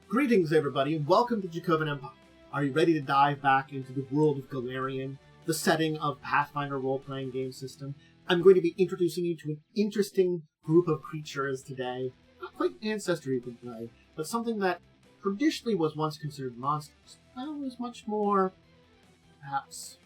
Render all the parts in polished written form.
Greetings, everybody, and welcome to Dracovin Empire. Are you ready to dive back into the world of Golarion, the setting of Pathfinder role-playing game system? I'm going to be introducing you to an interesting group of creatures today. Not quite ancestor you can play, but something that traditionally was once considered monsters. Now is much more, perhaps,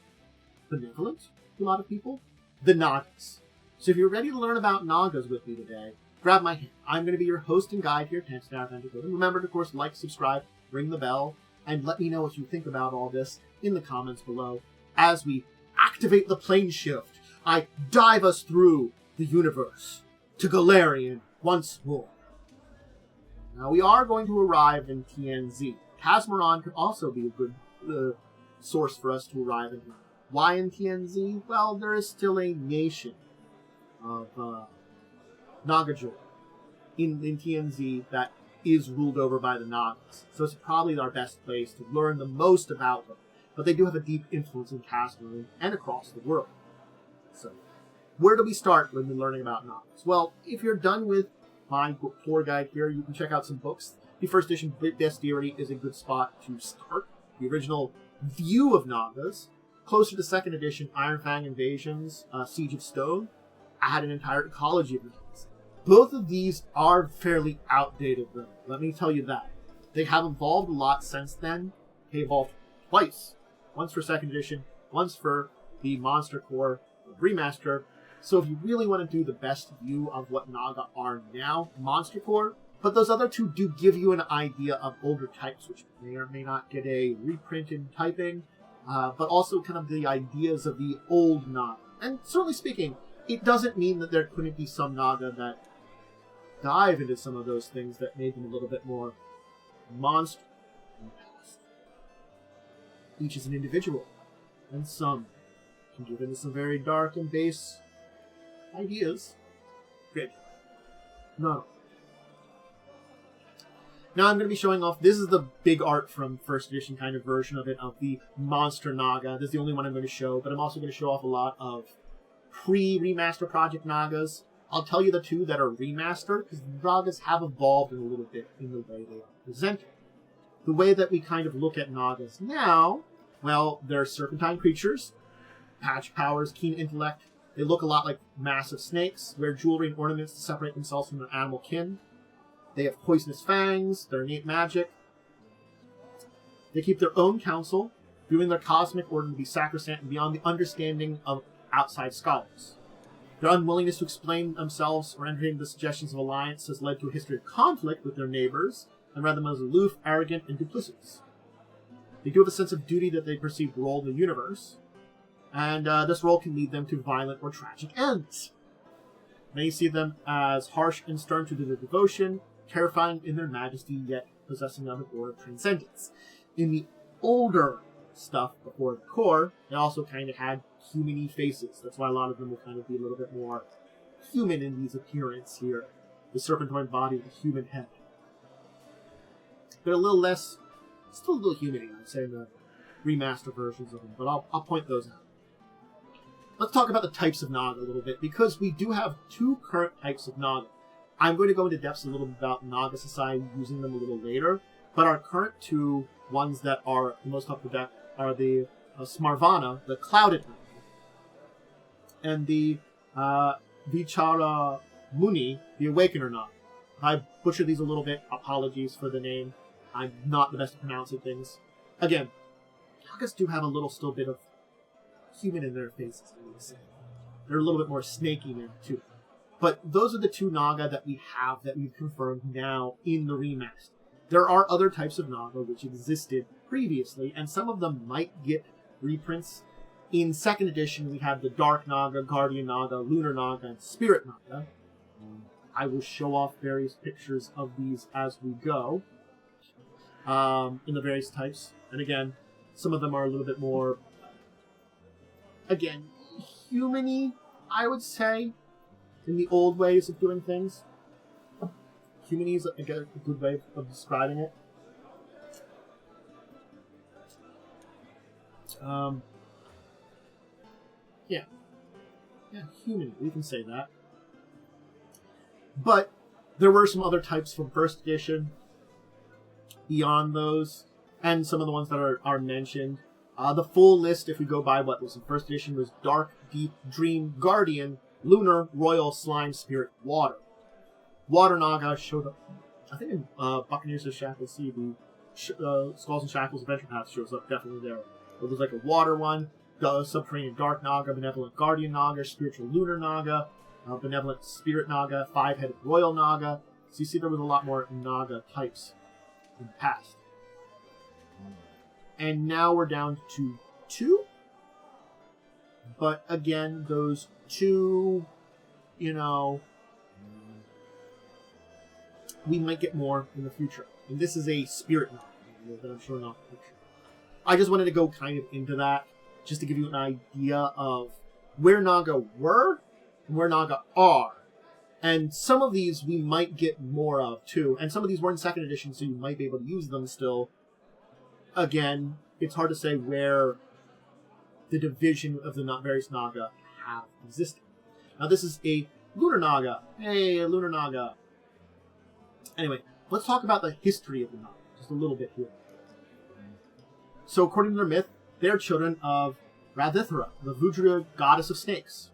benevolent to a lot of people. The Nagas. So if you're ready to learn about Nagas with me today, grab my hand. I'm going to be your host and guide here at Dracovin. Remember to, of course, like, subscribe, ring the bell, and let me know what you think about all this in the comments below. As we activate the plane shift, I dive us through the universe to Golarion once more. Now, we are going to arrive in TNZ. Casmaron could also be a good source for us to arrive in. Why in TNZ? Well, there is still a nation of Nagajor in TNZ that is ruled over by the Nagas. So it's probably our best place to learn the most about them. But they do have a deep influence in Casmaron and across the world. So, where do we start when we're learning about Nagas? Well, if you're done with my tour guide here, you can check out some books. The first edition Bestiary is a good spot to start. The original view of Nagas. Closer to second edition, Ironfang Invasions, Siege of Stone. I had an entire ecology of Nagas. Both of these are fairly outdated, though. Let me tell you that. They have evolved a lot since then. They evolved twice. Once for second edition, once for the Monster Core remaster. So if you really want to do the best view of what Naga are now, Monster Core. But those other two do give you an idea of older types, which may or may not get a reprint in typing. But also kind of the ideas of the old Naga. And certainly speaking, it doesn't mean that there couldn't be some Naga that dive into some of those things that made them a little bit more monster in the past. Each is an individual, and some can give into some very dark and base ideas. Good. No. Now I'm going to be showing off, this is the big art from first edition kind of version of it, of the Monster Naga. This is the only one I'm going to show, but I'm also going to show off a lot of pre-remaster Project Nagas. I'll tell you the two that are remastered, because the Nagas have evolved a little bit in the way they are presented. The way that we kind of look at Nagas now, well, they're serpentine creatures, patch powers, keen intellect. They look a lot like massive snakes, wear jewelry and ornaments to separate themselves from their animal kin. They have poisonous fangs, their innate magic. They keep their own council, viewing their cosmic order to be sacrosanct and beyond the understanding of outside scholars. Their unwillingness to explain themselves or entertain the suggestions of alliance has led to a history of conflict with their neighbors, and rather than as aloof, arrogant, and duplicitous. They do have a sense of duty that they perceive role in the universe, and this role can lead them to violent or tragic ends. Many see them as harsh and stern to their devotion, terrifying in their majesty, yet possessing of an aura of transcendence. In the older stuff before the core, they also kind of had human-y faces. That's why a lot of them will kind of be a little bit more human in these appearance here. The serpentine body with a human head. They're a little less, still a little human-y, I'd say, in the remaster versions of them, but I'll point those out. Let's talk about the types of Naga a little bit, because we do have two current types of Naga. I'm going to go into depths a little bit about Naga Society, using them a little later, but our current two ones that are the most up to date are the Smarvana, the Clouded Naga, and the Vichara Muni, the Awakener Naga. If I butcher these a little bit, apologies for the name. I'm not the best at pronouncing things. Again, Nagas do have a little still bit of human in their faces, I would say. They're a little bit more snaky now, too. But those are the two Naga that we have, that we've confirmed now in the remaster. There are other types of Naga which existed previously, and some of them might get reprints. In second edition, we have the Dark Naga, Guardian Naga, Lunar Naga, and Spirit Naga. I will show off various pictures of these as we go, in the various types. And again, some of them are a little bit more, again, human-y, I would say, in the old ways of doing things. Human-y is a good way of describing it. Yeah, human, we can say that. But there were some other types from first edition beyond those, and some of the ones that are mentioned. The full list, if we go by what was in first edition, was Dark, Deep, Dream, Guardian, Lunar, Royal, Slime, Spirit, Water. Water Naga showed up, I think in Buccaneers of Shackle Sea, the Skulls and Shackles Adventure Path shows up definitely there. It was like a water one, Subterranean Dark Naga, Benevolent Guardian Naga, Spiritual Lunar Naga, Benevolent Spirit Naga, Five-Headed Royal Naga. So you see there was a lot more Naga types in the past. And now we're down to 2. But again, those 2, we might get more in the future. And this is a Spirit Naga that I'm showing off the picture. I just wanted to go kind of into that, just to give you an idea of where Naga were and where Naga are. And some of these we might get more of, too. And some of these were in 2nd edition, so you might be able to use them still. Again, it's hard to say where the division of the various Naga have existed. Now, this is a Lunar Naga. Hey, a Lunar Naga. Anyway, let's talk about the history of the Naga, just a little bit here. So, according to their myth, they are children of Radithra, the Vudra goddess of snakes.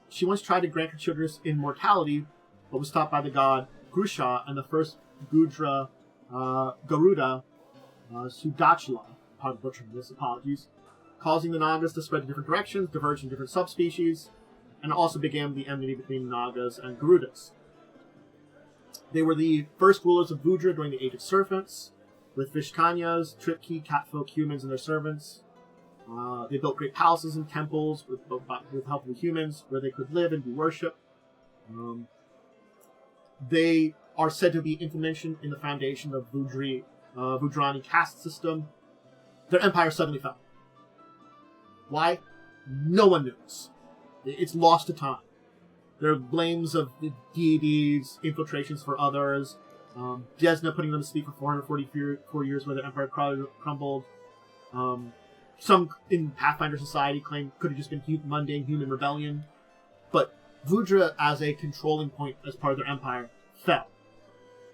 She once tried to grant her children immortality, but was stopped by the god Grusha and the first Gudra Garuda Sudachla, pardon butchering this, apologies, causing the Nagas to spread in different directions, diverge in different subspecies, and also began the enmity between Nagas and Garudas. They were the first rulers of Vudra during the Age of Serpents, with Vishkanyas, Tripki, catfolk, humans, and their servants. They built great palaces and temples with help of the humans, where they could live and be worshipped. They are said to be influential in the foundation of Vudrani caste system. Their empire suddenly fell. Why? No one knows. It's lost to time. There are blames of the deities, infiltrations for others, Desna putting them to sleep for 444 years where the empire crumbled. Some in Pathfinder society claim could have just been mundane human rebellion. But Vudra, as a controlling point as part of their empire, fell.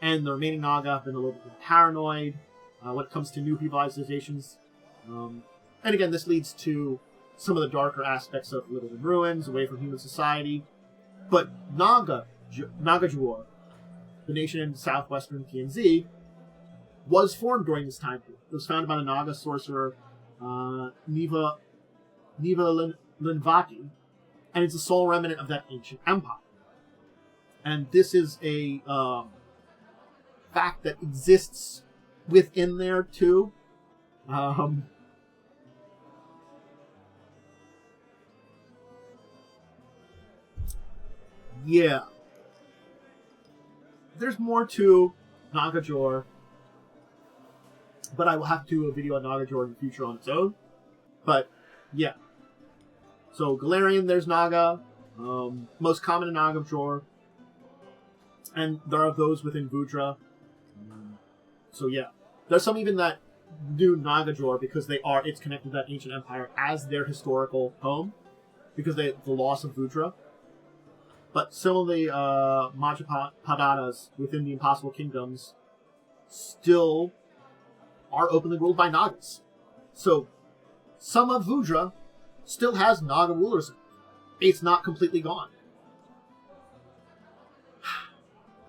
And the remaining Naga have been a little bit more paranoid when it comes to new civilizations. And again, this leads to some of the darker aspects of living in ruins, away from human society. But Nagajor, the nation in southwestern TNZ, was formed during this time period. It was founded by the Naga sorcerer Niva Linvati, and it's a sole remnant of that ancient empire. And this is a fact that exists within there too. Yeah. There's more to Nagajor, but I will have to do a video on Nagajor in the future on its own. But, yeah. So, Golarion, there's Naga. Most common in Nagajor. And there are those within Vudra. So, yeah. There's some even that do Nagajor because it's connected to that ancient empire as their historical home. Because the loss of Vudra. But some of the Majapadanas within the Impossible Kingdoms still are openly ruled by Nagas. So, some of Vudra still has Naga rulers. It's not completely gone.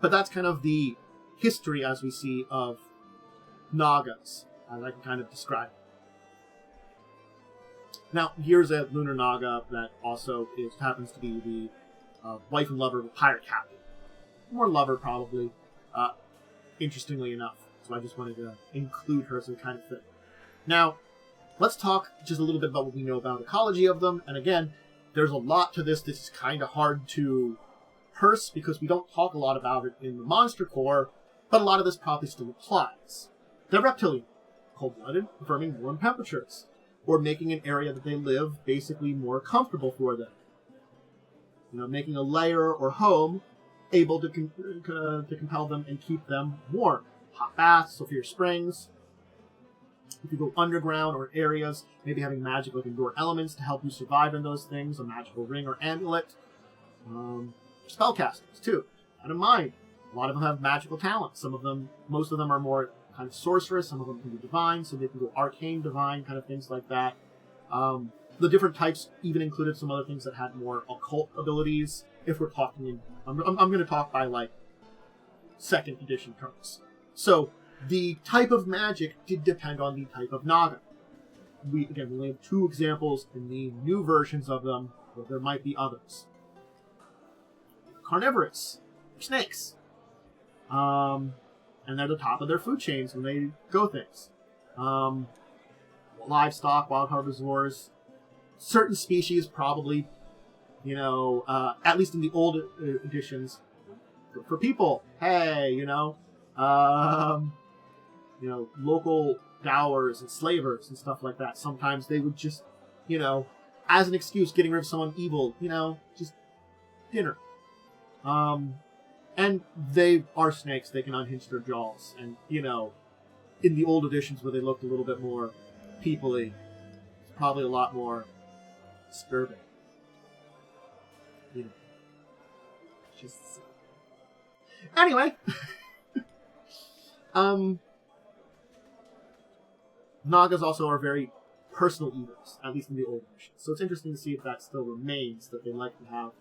But that's kind of the history, as we see, of Nagas, as I can kind of describe. Now, here's a Lunar Naga that also happens to be the wife and lover of a pirate captain. More lover, probably, interestingly enough. So I just wanted to include her as a kind of thing. Now, let's talk just a little bit about what we know about ecology of them. And again, there's a lot to this. This is kind of hard to parse because we don't talk a lot about it in the monster core, but a lot of this probably still applies. They're reptilian, cold-blooded, preferring warm temperatures, or making an area that they live basically more comfortable for them. Making a lair or home able to compel them and keep them warm. Hot baths, sulfur springs. If you go underground or areas, maybe having magical indoor elements to help you survive in those things, a magical ring or amulet. Spellcasters, too. Out of mind. A lot of them have magical talents. Most of them are more kind of sorceress, some of them can be divine, so they can go arcane, divine, kind of things like that. The different types even included some other things that had more occult abilities. If we're talking in, I'm going to talk by like 2nd edition terms. So the type of magic did depend on the type of Naga. We only have 2 examples in the new versions of them, but there might be others. Carnivorous, snakes, and they're the top of their food chains when they go things. Livestock, wild herbivores. Certain species probably, at least in the old editions, for people, hey, local dowers and slavers and stuff like that. Sometimes they would just, as an excuse, getting rid of someone evil, just dinner. And they are snakes. They can unhinge their jaws. And, in the old editions where they looked a little bit more people-y, it's probably a lot more disturbing. Just anyway. Nagas also are very personal eaters, at least in the old edition. So it's interesting to see if that still remains, that they like to have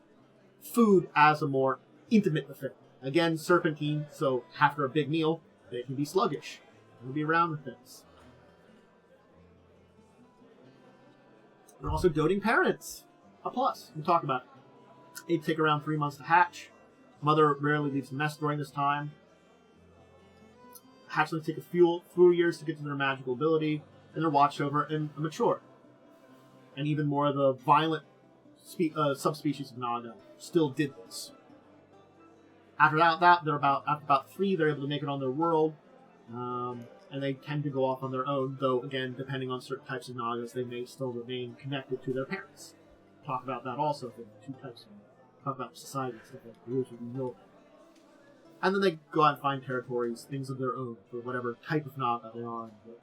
food as a more intimate affair. Again, serpentine, so after a big meal, they can be sluggish. They can be around with things. They're also doting parents. A plus. We'll talk about it. They take around 3 months to hatch. Mother rarely leaves the nest during this time. Hatchlings take a few years to get to their magical ability, and they're watched over and mature. And even more of the violent subspecies of Naga still did this. After that, after about 3, they're able to make it on their world, and they tend to go off on their own, though, again, depending on certain types of Nagas, they may still remain connected to their parents. Talk about that also for the 2 types of talk about society and stuff like the rules we know about. And then they go out and find territories, things of their own, for whatever type of Naga they are, and what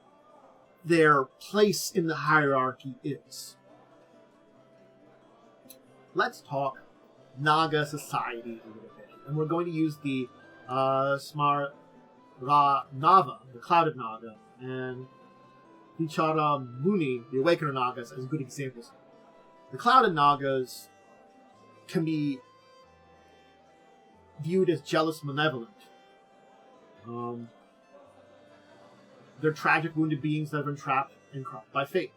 their place in the hierarchy is. Let's talk Naga society a little bit. And we're going to use the Smara Nava, the Clouded Naga, and Vichara Muni, the Awakener Nagas, as good examples. The Clouded Nagas can be viewed as jealous, malevolent. They're tragic, wounded beings that have been trapped and crushed by fate.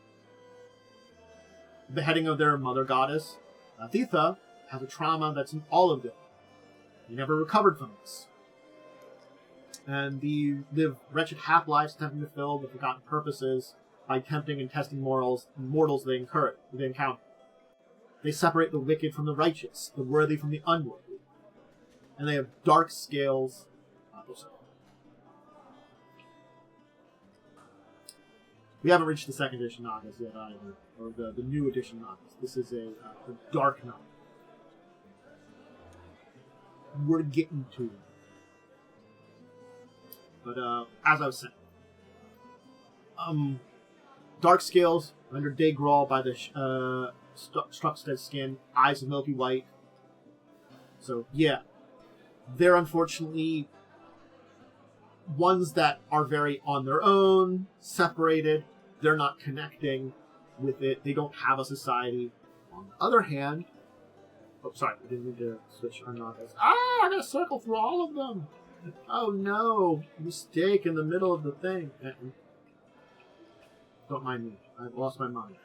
The beheading of their mother goddess, Thitha, has a trauma that's in all of them. They never recovered from this. And they live wretched half-lives attempting to fill the forgotten purposes by tempting and testing mortals they encounter. They separate the wicked from the righteous, the worthy from the unworthy. And they have dark scales. We haven't reached the 2nd edition Nagas yet either, or the new edition Nagas. This is a dark Naga. We're getting to it. But as I was saying, dark scales rendered day grawl by the Struckstead skin, eyes of milky white. So yeah, they're unfortunately ones that are very on their own, separated. They're not connecting with it. They don't have a society. On the other hand, oh, sorry, I didn't mean to switch our Nagas. I gotta circle through all of them. Oh no, mistake in the middle of the thing. Don't mind me. I've lost my mind.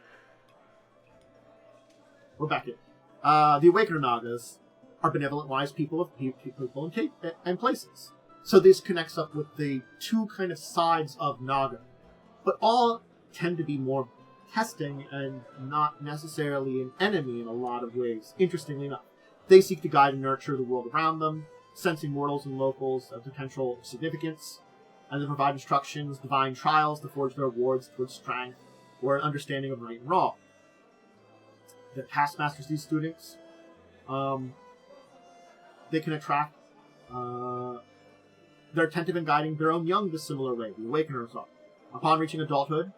We're back in. The Awakener Nagas are benevolent, wise people of people and places. So this connects up with the 2 kind of sides of Naga. But all tend to be more testing and not necessarily an enemy in a lot of ways, interestingly enough. They seek to guide and nurture the world around them, sensing mortals and locals of potential significance, and they provide instructions, divine trials to forge their rewards towards strength or an understanding of right and wrong. The taskmasters, these students, they can attract, they're attentive in guiding their own young to similar way, the Awakeners are. Upon reaching adulthood,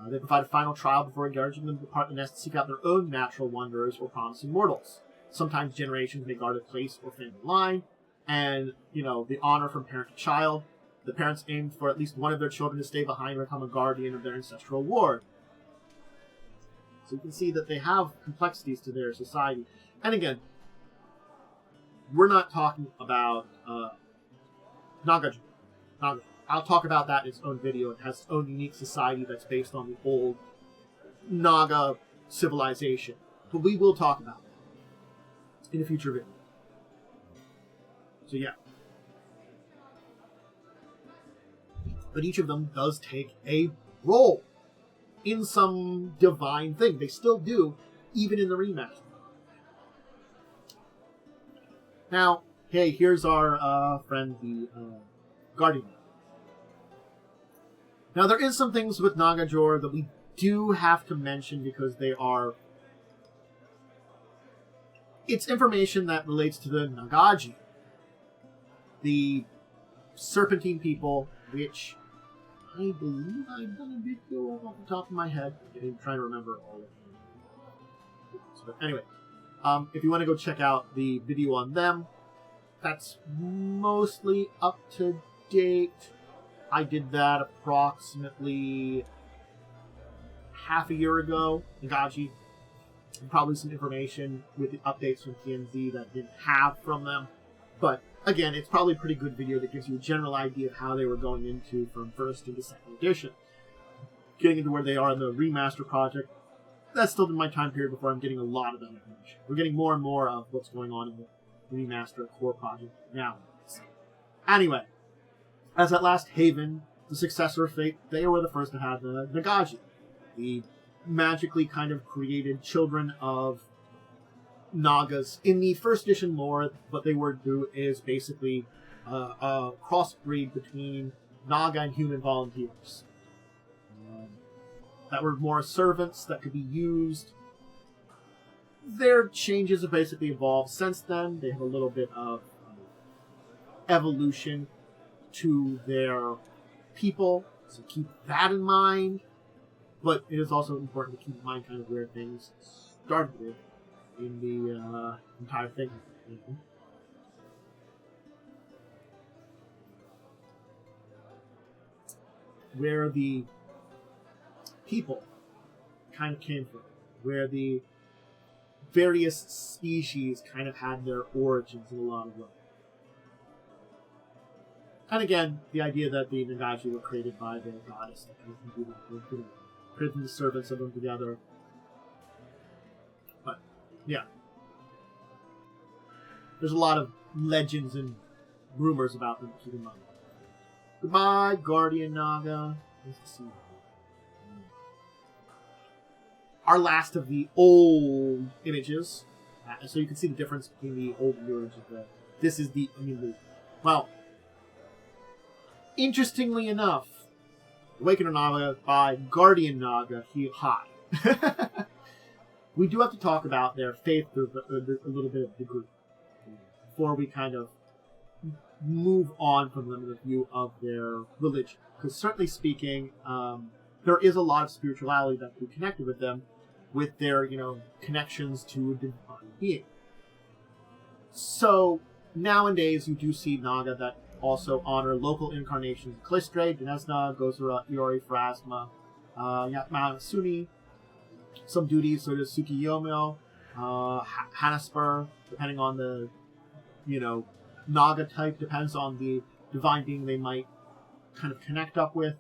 they provide a final trial before encouraging them to depart the nest to seek out their own natural wonders or promising mortals. Sometimes generations may guard a place or family line, and, the honor from parent to child. The parents aimed for at least one of their children to stay behind and become a guardian of their ancestral ward. So you can see that they have complexities to their society. And again, we're not talking about Nagajor. I'll talk about that in its own video. It has its own unique society that's based on the old Naga civilization. But we will talk about that in a future video. So yeah. But each of them does take a role in some divine thing. They still do, even in the remaster. Now, hey, here's our friend, the Guardian. Now, there is some things with Nagajor that we do have to mention because they are... It's information that relates to the Nagaji, the serpentine people, which I believe I've done a video off the top of my head. I'm trying to remember all of them. But anyway, if you want to go check out the video on them, that's mostly up to date. I did that approximately half a year ago. Nagaji, and probably some information with the updates from TNZ that I didn't have from them. But again, it's probably a pretty good video that gives you a general idea of how they were going into from first into second edition. Getting into where they are in the remaster project, that's still in my time period before I'm getting a lot of that information. We're getting more and more of what's going on in the remaster core project now. Anyway, as at last Haven, the successor of Fate, they were the first to have the Nagaji, the magically kind of created children of Nagas. In the first edition lore, what they were to do is basically a crossbreed between Naga and human volunteers. That were more servants that could be used. Their changes have basically evolved since then. They have a little bit of evolution to their people, so keep that in mind. But it is also important to keep in mind kind of where things started with in the entire thing. Where the people kind of came from, where the various species kind of had their origins in a lot of ways. And again, the idea that the Nagaji were created by the goddess, that kind of do that, creating the servants of them together. But, yeah. There's a lot of legends and rumors about them to keep in mind. Goodbye, Guardian Naga. Nice to see you. Our last of the old images. So you can see the difference between the old and new images. This is the... well, interestingly enough, Awakener Naga by Guardian Naga High. We do have to talk about their faith to a little bit of degree before we kind of move on from them in the view of their religion. Because certainly speaking, there is a lot of spirituality that can be connected with them, with their, connections to a divine being. So, nowadays, you do see Naga that also honor local incarnations of Clistre, Dinesna, Gozora, Iori, Phrasma, Yatma, Suni. Some duties, so there's Tsukiyomi, Hanaspur, depending on the, Naga type, depends on the divine being they might kind of connect up with.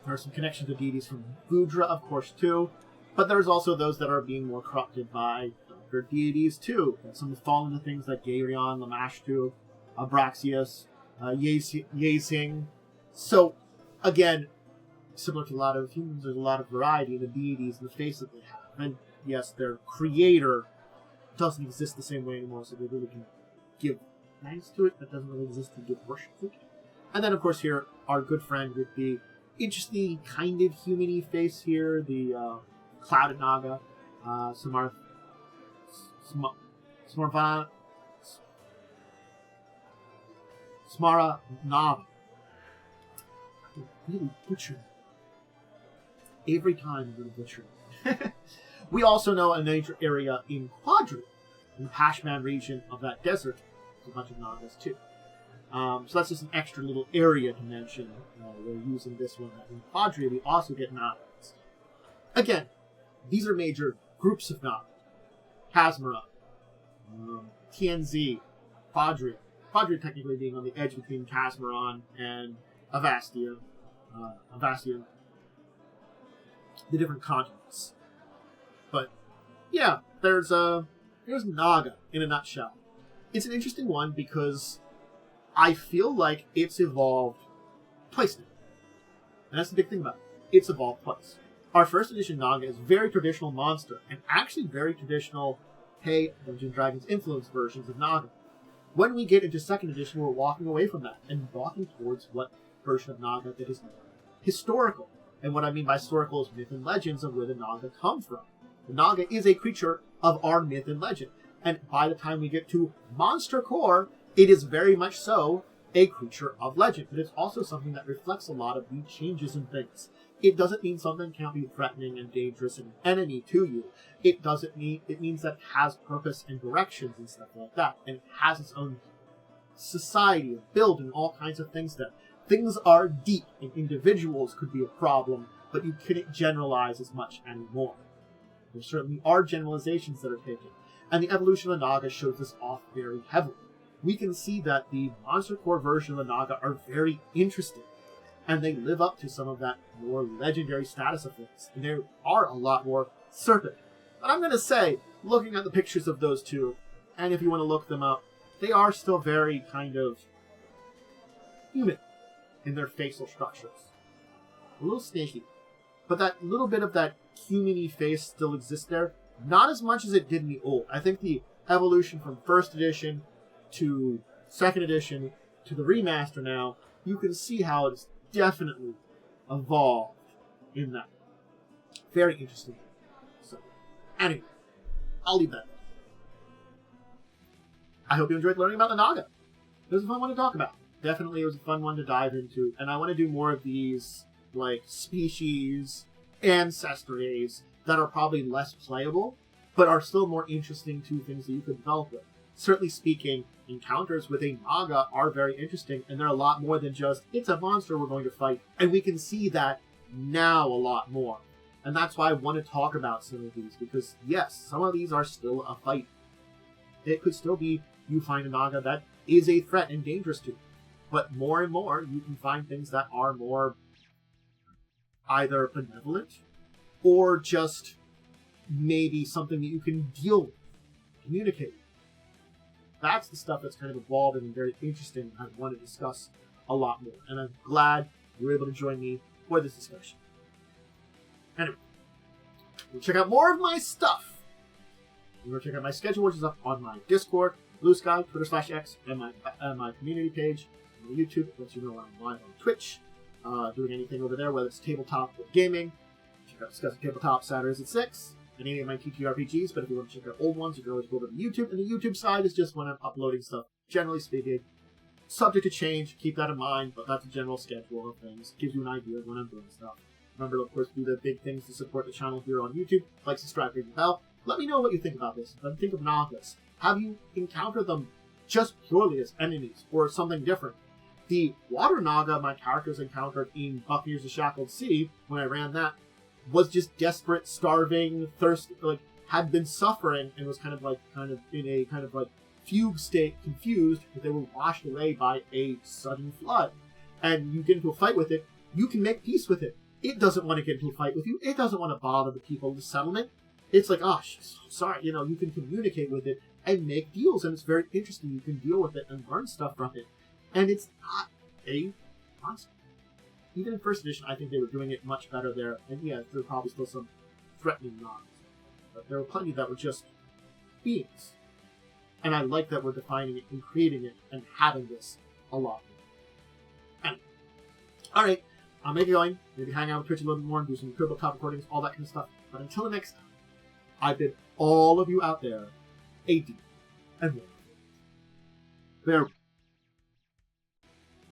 There are some connections to deities from Gudra, of course, too. But there's also those that are being more corrupted by other deities, too. Some of the fallen things like Golarion, Lamashtu, Abraxias, Yezing. So, again, similar to a lot of humans, there's a lot of variety in the deities and the face that they have. And yes, their creator doesn't exist the same way anymore, so they really can give thanks to it. That doesn't really exist to give worship to it. And then, of course, here, our good friend with the interesting kind of human-y face here, the Clouded Naga, Smara Naga. Really butcher that. Every time I'm going to butcher it. We also know a major area in Quadri In the Pashman region of that desert, there's a bunch of Nagas too. So that's just an extra little area to mention. We're using this one. In Quadria, we also get Nagas. Again, these are major groups of Naga. Kazmara, TNZ, Quadria. Quadria technically being on the edge between Kazmaron and Avastia. The different continents. But, yeah, there's Naga in a nutshell. It's an interesting one because I feel like it's evolved twice now. And that's the big thing about it. It's evolved twice. Our first edition Naga is very traditional monster, and actually very traditional, hey, Dungeons & Dragons influence versions of Naga. When we get into second edition, we're walking away from that and walking towards what version of Naga that is historical. And what I mean by historical is myth and legends of where the Naga come from. The Naga is a creature of our myth and legend. And by the time we get to Monster Core, it is very much so a creature of legend. But it's also something that reflects a lot of the changes in things. It doesn't mean something can't be threatening and dangerous and an enemy to you. It means that it has purpose and directions and stuff like that. And it has its own society of building all kinds of things that things are deep and individuals could be a problem, but you couldn't generalize as much anymore. There certainly are generalizations that are taken. And the evolution of the Naga shows this off very heavily. We can see that the Monster Core version of the Naga are very interesting. And they live up to some of that more legendary status of things. And there are a lot more serpent. But I'm going to say, looking at the pictures of those two, and if you want to look them up, they are still very kind of human in their facial structures. A little snaky. But that little bit of that human-y face still exists there. Not as much as it did in the old. I think the evolution from first edition to second edition to the remaster now, you can see how it's definitely evolved in that. Very interesting. So, anyway, I'll leave that. I hope you enjoyed learning about the Naga. It was a fun one to talk about. Definitely it was a fun one to dive into. And I want to do more of these, like, species, ancestries that are probably less playable, but are still more interesting to things that you could develop with. Certainly speaking, encounters with a Naga are very interesting, and they're a lot more than just, it's a monster we're going to fight. And we can see that now a lot more. And that's why I want to talk about some of these, because yes, some of these are still a fight. It could still be you find a Naga that is a threat and dangerous to you. But more and more, you can find things that are more either benevolent, or just maybe something that you can deal with, communicate with. That's the stuff that's kind of evolving and very interesting and I want to discuss a lot more. And I'm glad you were able to join me for this discussion. Anyway, we'll check out more of my stuff. You're going to check out my schedule, which is up on my Discord, Blue Sky, Twitter/X, and my community page on YouTube. It lets you know I'm live on Twitch, doing anything over there, whether it's tabletop or gaming. Check out Discussing Tabletop Saturdays at 6. And any of my TTRPGs, but if you want to check out old ones, you can always go over to YouTube. And the YouTube side is just when I'm uploading stuff, generally speaking. Subject to change, keep that in mind, but that's a general schedule of things. Gives you an idea of when I'm doing stuff. Remember, of course, do the big things to support the channel here on YouTube. Like, subscribe, ring the bell. Let me know what you think about this. Think of Nagas. Have you encountered them just purely as enemies, or something different? The Water Naga my characters encountered in Buccaneers of the Shackled Sea, when I ran that, was just desperate, starving, thirsty, like, had been suffering, and was kind of in a kind of fugue state, confused, because they were washed away by a sudden flood. And you get into a fight with it, you can make peace with it. It doesn't want to get into a fight with you. It doesn't want to bother the people in the settlement. It's like, oh, sorry, you can communicate with it and make deals, and it's very interesting. You can deal with it and learn stuff from it. And it's not a monster. Even in first edition, I think they were doing it much better there. And yeah, there were probably still some threatening Nagas. But there were plenty that were just beings. And I like that we're defining it and creating it and having this a lot more. Anyway. Alright, I'll make it going. Maybe hang out with Twitch a little bit more and do some tabletop recordings, all that kind of stuff. But until the next time, I bid all of you out there a deep and wonderful farewell.